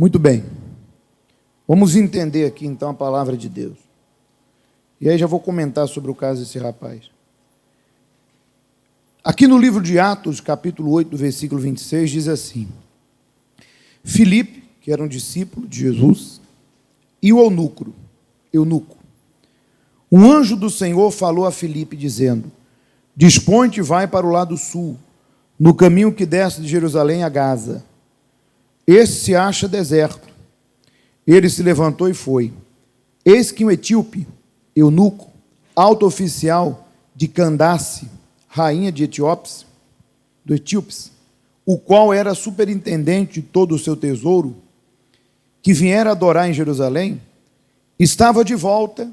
Muito bem. Vamos entender aqui, então, a palavra de Deus. E aí já vou comentar sobre o caso desse rapaz. Aqui no livro de Atos, capítulo 8, do versículo 26, diz assim: Filipe, que era um discípulo de Jesus, e o eunuco, um anjo do Senhor falou a Filipe, dizendo: Dispõe-te e vai para o lado sul, no caminho que desce de Jerusalém a Gaza. Este se acha deserto. Ele se levantou e foi. Eis que um etíope, eunuco, alto oficial de Candace, rainha de Etíopes, o qual era superintendente de todo o seu tesouro, que viera adorar em Jerusalém, estava de volta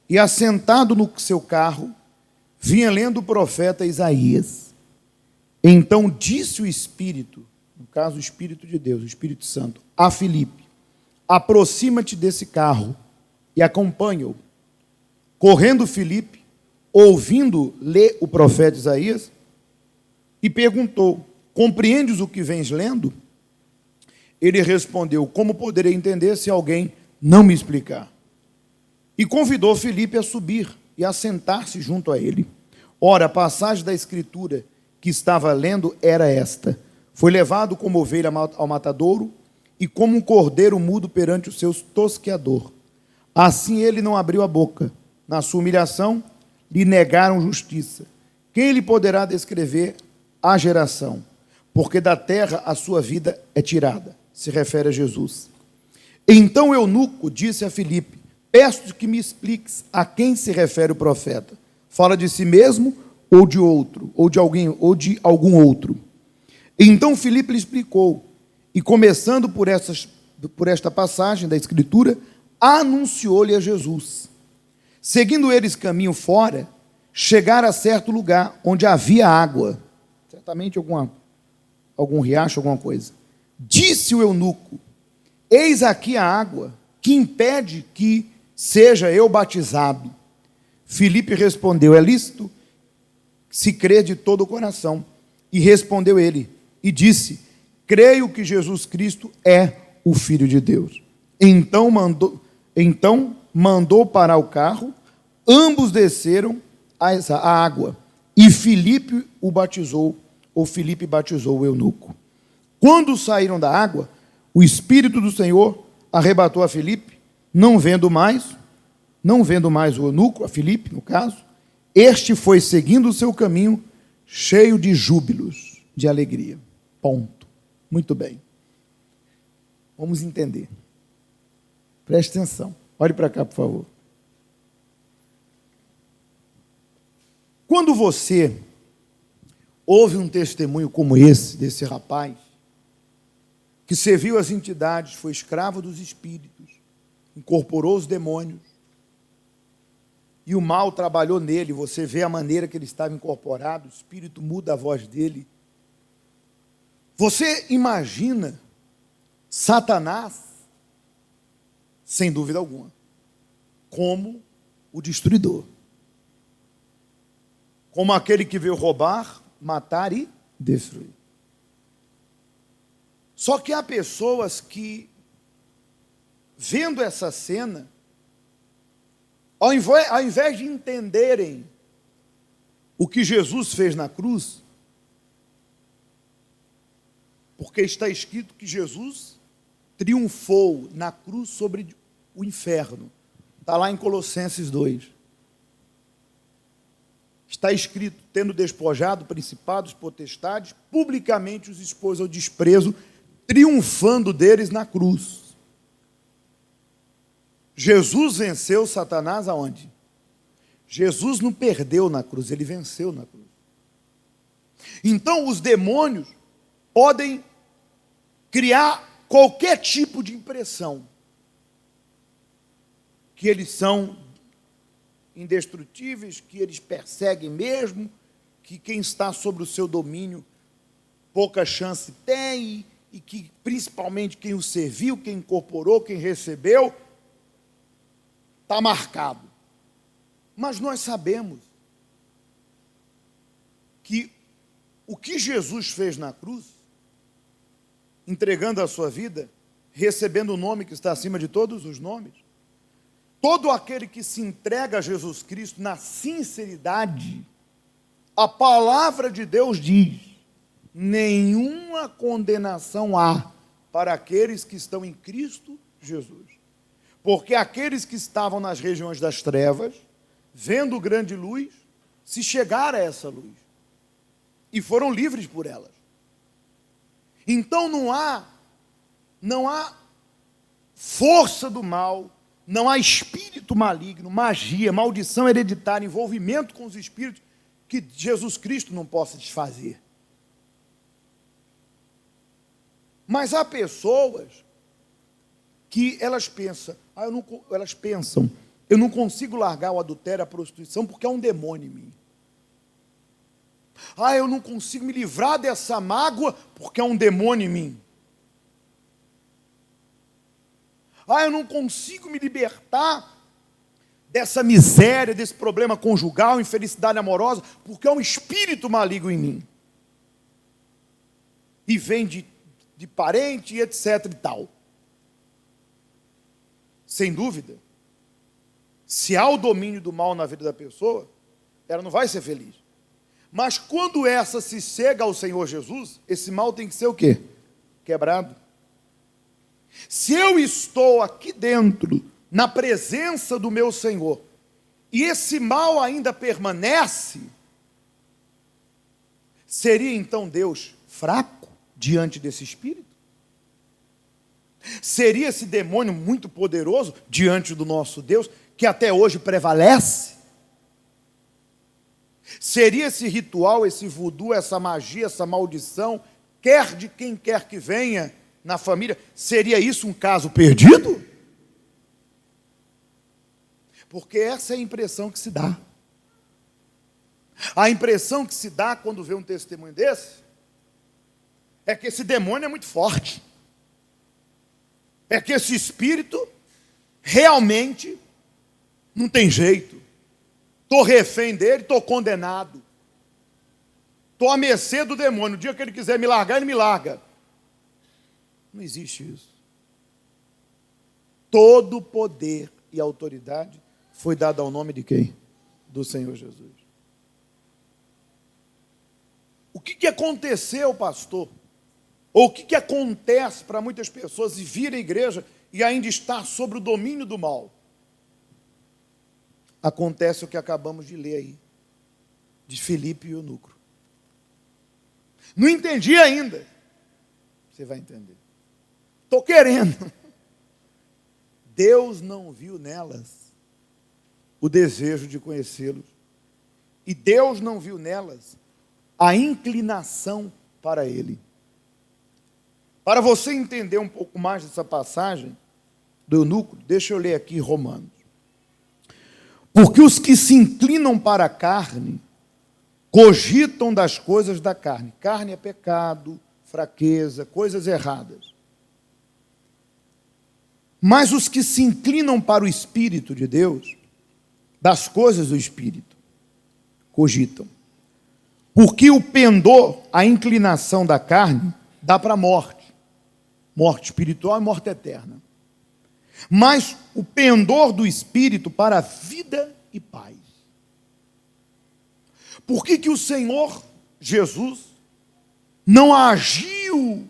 e, assentado no seu carro, vinha lendo o profeta Isaías. Então disse o Espírito, no caso o Espírito de Deus, o Espírito Santo, a Filipe: aproxima-te desse carro e acompanha-o. Correndo Filipe, ouvindo ler o profeta Isaías, e perguntou: compreendes o que vens lendo? Ele respondeu: como poderei entender se alguém não me explicar? E convidou Filipe a subir e a sentar-se junto a ele. Ora, a passagem da Escritura que estava lendo era esta: foi levado como ovelha ao matadouro, e como um cordeiro mudo perante o seu tosqueador. Assim ele não abriu a boca. Na sua humilhação, lhe negaram justiça. Quem lhe poderá descrever a geração? Porque da terra a sua vida é tirada. Se refere a Jesus. Então o eunuco disse a Filipe: peço que me expliques a quem se refere o profeta. Fala de si mesmo ou de outro, ou de algum outro? Então Filipe lhe explicou, e começando por esta passagem da Escritura, anunciou-lhe a Jesus. Seguindo eles caminho fora, chegaram a certo lugar onde havia água, certamente algum riacho, alguma coisa. Disse o eunuco: eis aqui a água, que impede que seja eu batizado. Filipe respondeu: é lícito se crer de todo o coração. E respondeu ele, e disse: creio que Jesus Cristo é o Filho de Deus. Então mandou parar o carro, ambos desceram a água, e Filipe batizou o eunuco. Quando saíram da água, o Espírito do Senhor arrebatou a Filipe, não vendo mais o eunuco, a Filipe, no caso, este foi seguindo o seu caminho, cheio de júbilos, de alegria. Ponto. Muito bem. Vamos entender. Preste atenção. Olhe para cá, por favor. Quando você ouve um testemunho como esse, desse rapaz, que serviu as entidades, foi escravo dos espíritos, incorporou os demônios, e o mal trabalhou nele, você vê a maneira que ele estava incorporado, o espírito muda a voz dele. Você imagina Satanás, sem dúvida alguma, como o destruidor, como aquele que veio roubar, matar e destruir. Só que há pessoas que, vendo essa cena, ao invés de entenderem o que Jesus fez na cruz, porque está escrito que Jesus triunfou na cruz sobre o inferno. Está lá em Colossenses 2. Está escrito: tendo despojado principados, potestades, publicamente os expôs ao desprezo, triunfando deles na cruz. Jesus venceu Satanás aonde? Jesus não perdeu na cruz, ele venceu na cruz. Então os demônios podem criar qualquer tipo de impressão, que eles são indestrutíveis, que eles perseguem mesmo, que quem está sobre o seu domínio pouca chance tem, e que principalmente quem o serviu, quem incorporou, quem recebeu, está marcado. Mas nós sabemos que o que Jesus fez na cruz, entregando a sua vida, recebendo o nome que está acima de todos os nomes. Todo aquele que se entrega a Jesus Cristo na sinceridade, a palavra de Deus diz: nenhuma condenação há para aqueles que estão em Cristo Jesus. Porque aqueles que estavam nas regiões das trevas, vendo grande luz, se chegaram a essa luz e foram livres por elas. Então não há força do mal, não há espírito maligno, magia, maldição hereditária, envolvimento com os espíritos que Jesus Cristo não possa desfazer. Mas há pessoas que elas pensam, eu não consigo largar o adultério, a prostituição, porque é um demônio em mim. Eu não consigo me livrar dessa mágoa, porque é um demônio em mim. Eu não consigo me libertar dessa miséria, desse problema conjugal, infelicidade amorosa, porque é um espírito maligno em mim. E vem de parente, e etc e tal. Sem dúvida, se há o domínio do mal na vida da pessoa, ela não vai ser feliz. Mas quando essa se chega ao Senhor Jesus, esse mal tem que ser o quê? Quebrado. Se eu estou aqui dentro, na presença do meu Senhor, e esse mal ainda permanece, seria então Deus fraco diante desse espírito? Seria esse demônio muito poderoso diante do nosso Deus, que até hoje prevalece? Seria esse ritual, esse voodoo, essa magia, essa maldição, quer de quem quer que venha na família, seria isso um caso perdido? Porque essa é a impressão que se dá. A impressão que se dá quando vê um testemunho desse é que esse demônio é muito forte. É que esse espírito realmente não tem jeito. Estou refém dele, estou condenado. Estou à mercê do demônio. O dia que ele quiser me largar, ele me larga. Não existe isso. Todo poder e autoridade foi dado ao nome de quem? Do Senhor Jesus. O que aconteceu, pastor? Ou o que acontece para muitas pessoas vir à igreja e ainda estar sob o domínio do mal? Acontece o que acabamos de ler aí, de Filipe e Eunuco. Não entendi ainda. Você vai entender. Estou querendo. Deus não viu nelas o desejo de conhecê-los. E Deus não viu nelas a inclinação para Ele. Para você entender um pouco mais dessa passagem do eunuco, deixa eu ler aqui Romanos. Porque os que se inclinam para a carne, cogitam das coisas da carne. Carne é pecado, fraqueza, coisas erradas. Mas os que se inclinam para o Espírito de Deus, das coisas do Espírito, cogitam. Porque o pendor, a inclinação da carne, dá para a morte. Morte espiritual e morte eterna. Mas o pendor do Espírito para a vida e paz. Por que o Senhor Jesus não agiu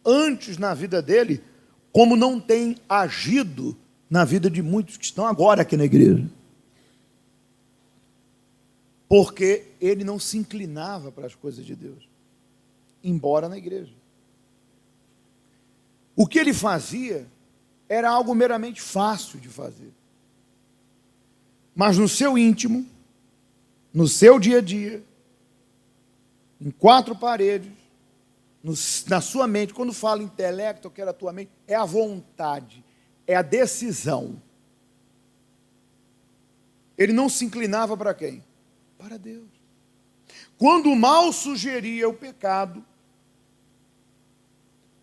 antes na vida dele, como não tem agido na vida de muitos que estão agora aqui na igreja? Porque ele não se inclinava para as coisas de Deus, embora na igreja. O que ele fazia era algo meramente fácil de fazer. Mas no seu íntimo, no seu dia a dia, em quatro paredes, na sua mente, quando fala intelecto, eu quero a tua mente, é a vontade, é a decisão. Ele não se inclinava para quem? Para Deus. Quando o mal sugeria o pecado,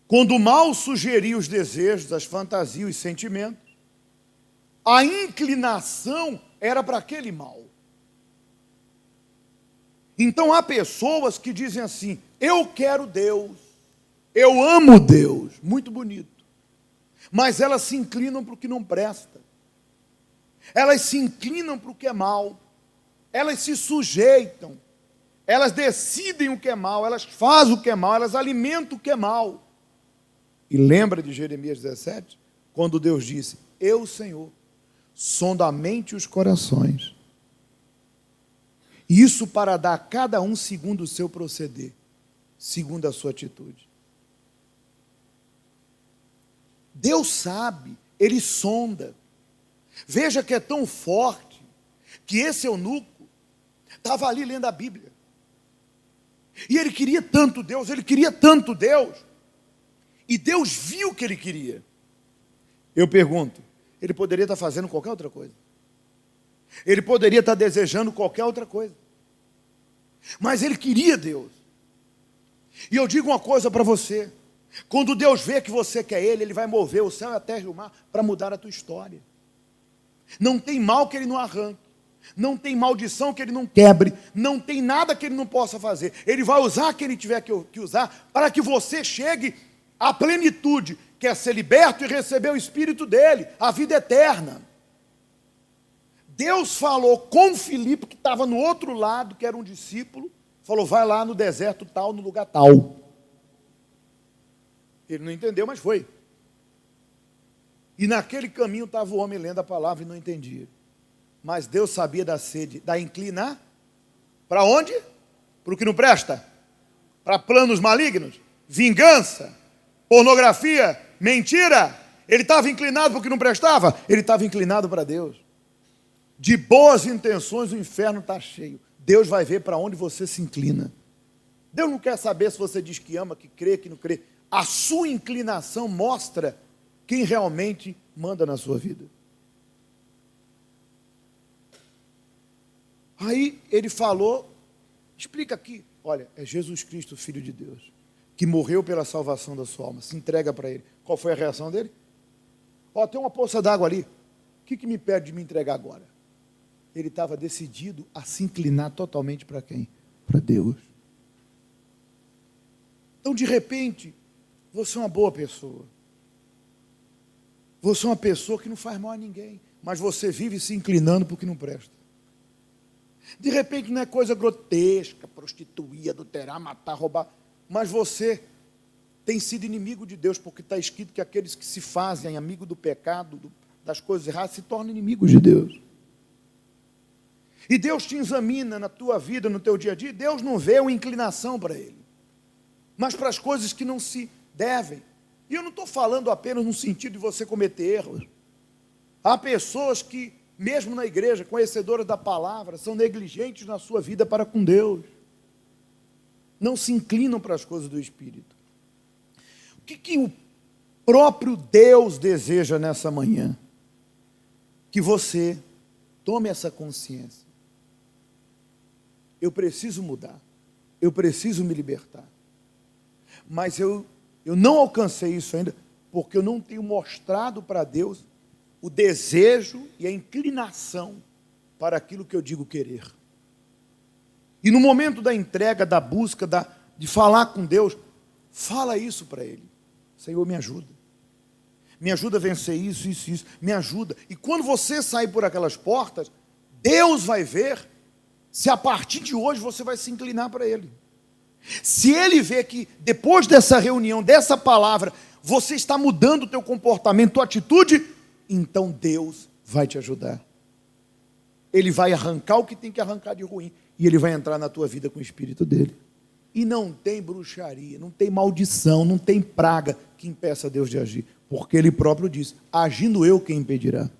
quando o mal sugeria os desejos, as fantasias, os sentimentos, a inclinação era para aquele mal. Então há pessoas que dizem assim: eu quero Deus, eu amo Deus, muito bonito. mas elas se inclinam para o que não presta. Elas se inclinam para o que é mal. Elas se sujeitam. Elas decidem o que é mal. Elas fazem o que é mal. Elas alimentam o que é mal. E lembra de Jeremias 17? Quando Deus disse: eu, Senhor, sonda a mente e os corações. Isso para dar a cada um segundo o seu proceder, segundo a sua atitude. Deus sabe, Ele sonda. Veja que é tão forte, que esse eunuco estava ali lendo a Bíblia. E ele queria tanto Deus, e Deus viu o que ele queria. Eu pergunto, ele poderia estar fazendo qualquer outra coisa. Ele poderia estar desejando qualquer outra coisa. Mas ele queria Deus. E eu digo uma coisa para você: quando Deus vê que você quer Ele, Ele vai mover o céu, a terra e o mar para mudar a tua história. Não tem mal que Ele não arranque. Não tem maldição que Ele não quebre. Não tem nada que Ele não possa fazer. Ele vai usar quem Ele tiver que usar para que você chegue à plenitude, que é ser liberto e receber o Espírito dEle, a vida eterna. Deus falou com Filipe, que estava no outro lado, que era um discípulo, falou: vai lá no deserto tal, no lugar tal. Ele não entendeu, mas foi. E naquele caminho estava o homem lendo a palavra e não entendia. Mas Deus sabia da sede, da inclinar. Para onde? Para o que não presta? Para planos malignos? Vingança? Pornografia? Mentira? Ele estava inclinado para o que não prestava? Ele estava inclinado para Deus. De boas intenções o inferno está cheio. Deus vai ver para onde você se inclina. Deus não quer saber se você diz que ama, que crê, que não crê. A sua inclinação mostra quem realmente manda na sua vida. Aí ele falou, explica aqui, olha, é Jesus Cristo, Filho de Deus, que morreu pela salvação da sua alma, se entrega para Ele. Qual foi a reação dele? Ó, tem uma poça d'água ali, o que me impede de me entregar agora? Ele estava decidido a se inclinar totalmente para quem? Para Deus. Então, de repente, você é uma boa pessoa. Você é uma pessoa que não faz mal a ninguém, mas você vive se inclinando para o que não presta. De repente não é coisa grotesca, prostituir, adulterar, matar, roubar, mas você tem sido inimigo de Deus, porque está escrito que aqueles que se fazem amigo do pecado, das coisas erradas, se tornam inimigos de Deus. E Deus te examina na tua vida, no teu dia a dia. Deus não vê uma inclinação para Ele, mas para as coisas que não se devem. E eu não estou falando apenas no sentido de você cometer erros. Há pessoas que, mesmo na igreja, conhecedoras da palavra, são negligentes na sua vida para com Deus. Não se inclinam para as coisas do Espírito. O que o próprio Deus deseja nessa manhã? Que você tome essa consciência. Eu preciso mudar. Eu preciso me libertar. Mas eu não alcancei isso ainda, porque eu não tenho mostrado para Deus o desejo e a inclinação para aquilo que eu digo querer. E no momento da entrega, da busca, de falar com Deus, fala isso para Ele. Senhor, me ajuda. Me ajuda a vencer isso, isso, isso. Me ajuda. E quando você sair por aquelas portas, Deus vai ver se a partir de hoje você vai se inclinar para Ele. Se Ele vê que depois dessa reunião, dessa palavra, você está mudando o teu comportamento, tua atitude, então Deus vai te ajudar. Ele vai arrancar o que tem que arrancar de ruim, e Ele vai entrar na tua vida com o Espírito dEle. E não tem bruxaria, não tem maldição, não tem praga que impeça Deus de agir, porque Ele próprio diz: agindo eu, quem impedirá?